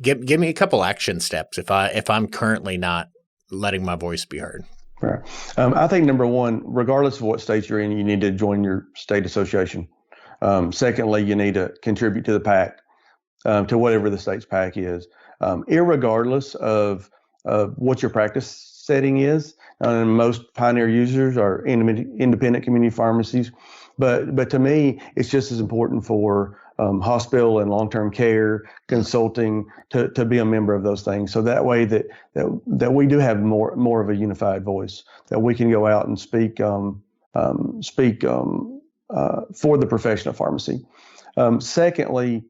[SPEAKER 1] give me a couple action steps if I'm currently not letting my voice be heard.
[SPEAKER 2] Right. I think number one, regardless of what state you're in, you need to join your state association. Secondly, you need to contribute to the PAC. To whatever the state's PAC is, irregardless of what your practice setting is. Most Pioneer users are independent community pharmacies, but to me, it's just as important for hospital and long-term care consulting to be a member of those things. So that way that we do have more of a unified voice, that we can go out and speak for the profession of pharmacy. Secondly,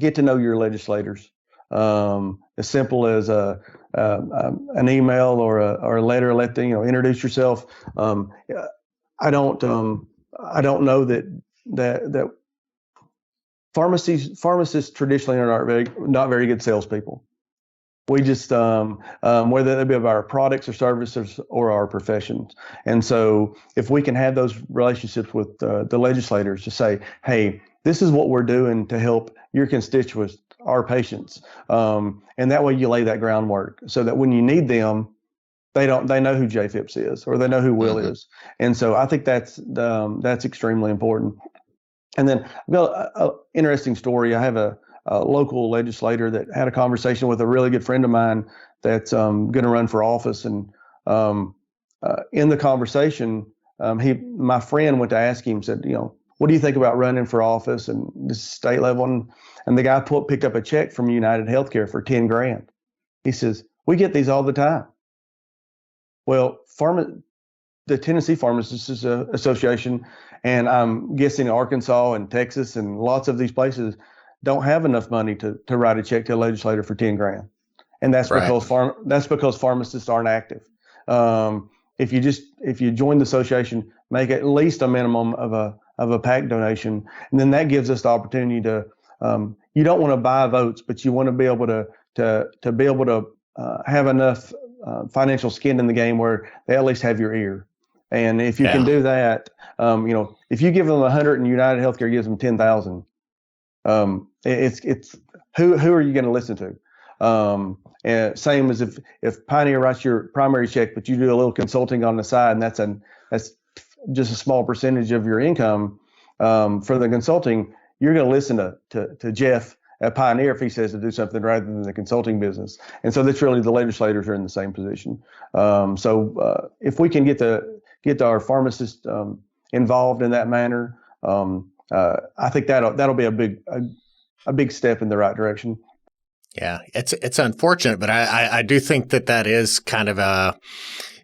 [SPEAKER 2] get to know your legislators. As simple as an email or a letter. Let them, introduce yourself. I don't know that pharmacists traditionally are not very good salespeople. We just whether it be about our products or services or our professions. And so if we can have those relationships with the legislators to say, hey, this is what we're doing to help your constituents, our patients. And that way you lay that groundwork so that when you need them, they know who Phipps is, or they know who Will is. And so I think that's extremely important. And then I've got an interesting story. I have a local legislator that had a conversation with a really good friend of mine that's going to run for office. And in the conversation, my friend went to ask him, said, what do you think about running for office and this state level? And the guy picked up a check from United Healthcare for $10,000. He says, we get these all the time. Well, the Tennessee Pharmacists Association, and I'm guessing Arkansas and Texas and lots of these places don't have enough money to write a check to a legislator for $10,000. And that's right. Because pharmacists aren't active. If you join the association, make at least a minimum of a PAC donation, and then that gives us the opportunity to. You don't want to buy votes, but you want to be able to be able to have enough financial skin in the game where they at least have your ear. And if you can do that, if you give them 100 and United Healthcare gives them 10,000, it's who are you going to listen to? And same as if Pioneer writes your primary check, but you do a little consulting on the side, and that's just a small percentage of your income for the consulting, you're going to listen to Jeff at Pioneer if he says to do something rather than the consulting business. And so that's really the legislators are in the same position. So if we can get our pharmacists involved in that manner, I think that'll be a big step in the right direction.
[SPEAKER 1] Yeah, it's unfortunate, but I do think that is kind of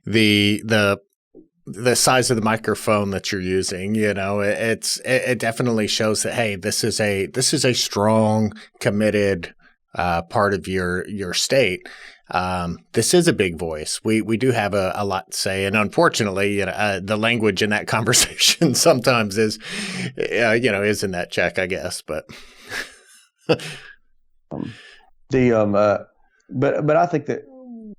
[SPEAKER 1] the size of the microphone that you're using. You know, it definitely shows that, hey, this is a strong, committed part of your state. This is a big voice. We do have a lot to say, and unfortunately, the language in that conversation sometimes is in that check, I guess. But
[SPEAKER 2] but I think that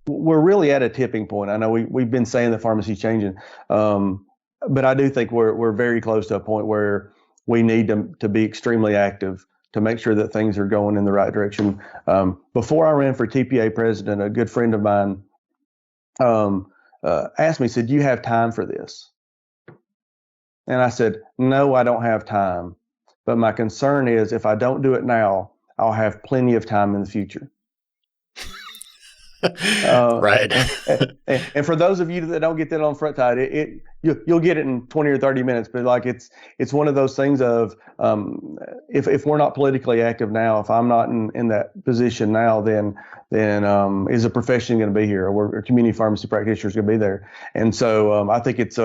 [SPEAKER 2] we're really at a tipping point. I know we've been saying the pharmacy's changing, but I do think we're very close to a point where we need to be extremely active to make sure that things are going in the right direction. Before I ran for TPA president, a good friend of mine asked me, said, "Do you have time for this?" And I said, "No, I don't have time. But my concern is if I don't do it now, I'll have plenty of time in the future."
[SPEAKER 1] Right.
[SPEAKER 2] and for those of you that don't get that on front tide, you'll get it in 20 or 30 minutes. But like it's one of those things of if we're not politically active now, if I'm not in that position now, then is a profession going to be here, or are community pharmacy practitioners going to be there? And so I think it's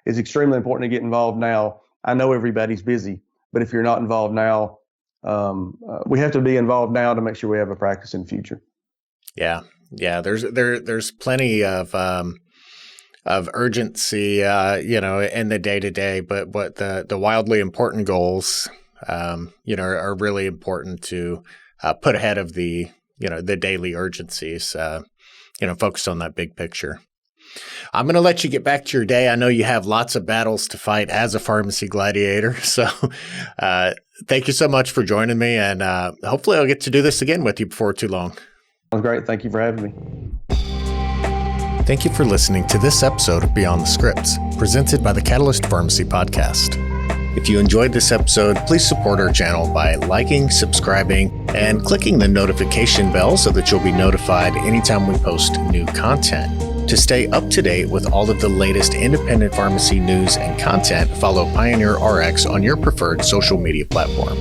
[SPEAKER 2] extremely important to get involved now. I know everybody's busy, but if you're not involved now, we have to be involved now to make sure we have a practice in the future.
[SPEAKER 1] Yeah. Yeah, there's plenty of urgency, in the day to day, but what the wildly important goals, are really important to put ahead of the daily urgencies, focused on that big picture. I'm going to let you get back to your day. I know you have lots of battles to fight as a pharmacy gladiator, so thank you so much for joining me, and hopefully I'll get to do this again with you before too long.
[SPEAKER 2] That was great. Thank you for having me.
[SPEAKER 1] Thank you for listening to this episode of Beyond the Scripts, presented by the Catalyst Pharmacy Podcast. If you enjoyed this episode, please support our channel by liking, subscribing, and clicking the notification bell so that you'll be notified anytime we post new content. To stay up to date with all of the latest independent pharmacy news and content, follow PioneerRx on your preferred social media platform.